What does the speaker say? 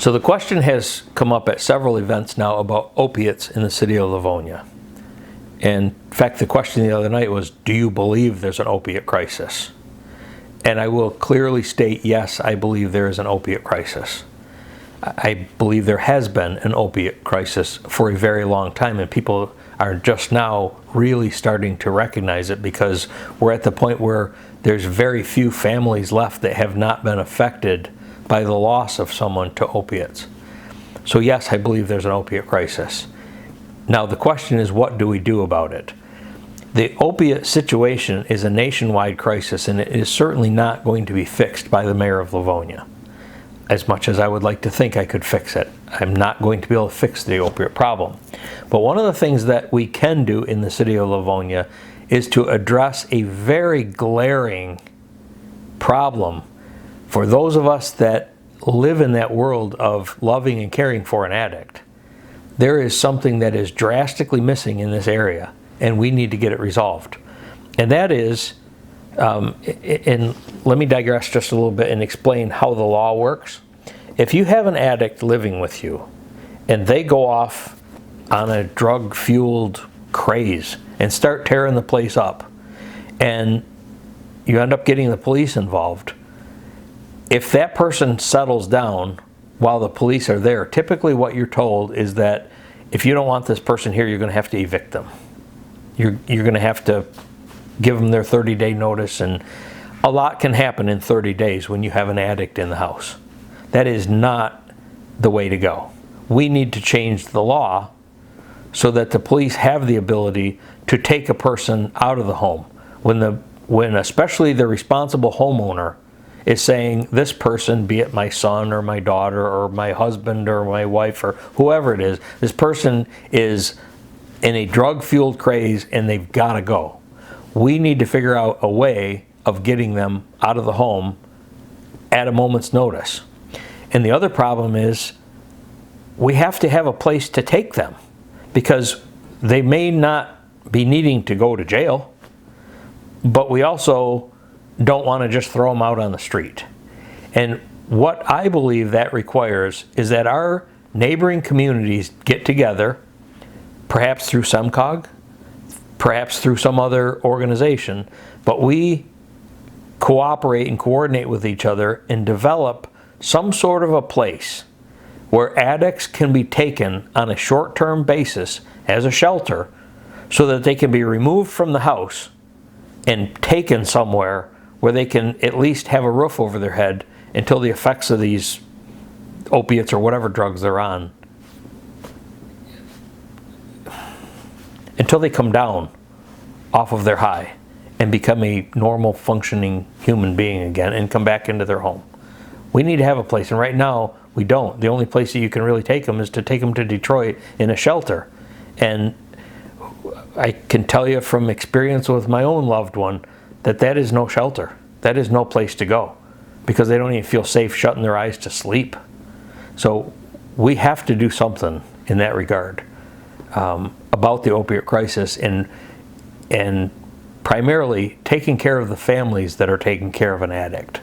So the question has come up at several events now about opiates in the city of Livonia. And in fact, the question the other night was, do you believe there's an opiate crisis? And I will clearly state, yes, I believe there is an opiate crisis. I believe there has been an opiate crisis for a very long time, and people are just now really starting to recognize it, because we're at the point where there's very few families left that have not been affected by the loss of someone to opiates. So yes, I believe there's an opiate crisis. Now the question is, what do we do about it? The opiate situation is a nationwide crisis, and it is certainly not going to be fixed by the mayor of Livonia. As much as I would like to think I could fix it, I'm not going to be able to fix the opiate problem. But one of the things that we can do in the city of Livonia is to address a very glaring problem for those of us that live in that world of loving and caring for an addict. There is something that is drastically missing in this area, and we need to get it resolved. And that is, and let me digress just a little bit and explain how the law works. If you have an addict living with you and they go off on a drug-fueled craze and start tearing the place up, and you end up getting the police involved, if that person settles down while the police are there, typically what you're told is that if you don't want this person here, you're going to have to evict them. You're going to have to give them their 30-day notice, and a lot can happen in 30 days when you have an addict in the house. That is not the way to go. We need to change the law so that the police have the ability to take a person out of the home when especially the responsible homeowner is saying, this person, be it my son or my daughter or my husband or my wife or whoever it is, this person is in a drug-fueled craze and they've got to go. We need to figure out a way of getting them out of the home at a moment's notice. And the other problem is we have to have a place to take them, because they may not be needing to go to jail, but we also don't want to just throw them out on the street. And what I believe that requires is that our neighboring communities get together, perhaps through SEMCOG, perhaps through some other organization, but we cooperate and coordinate with each other and develop some sort of a place where addicts can be taken on a short-term basis as a shelter, so that they can be removed from the house and taken somewhere where they can at least have a roof over their head until the effects of these opiates or whatever drugs they're on, until they come down off of their high and become a normal functioning human being again and come back into their home. We need to have a place, and right now we don't. The only place that you can really take them is to take them to Detroit in a shelter. And I can tell you from experience with my own loved one that that is no shelter. That is no place to go, because they don't even feel safe shutting their eyes to sleep. So we have to do something in that regard about the opiate crisis, and primarily taking care of the families that are taking care of an addict.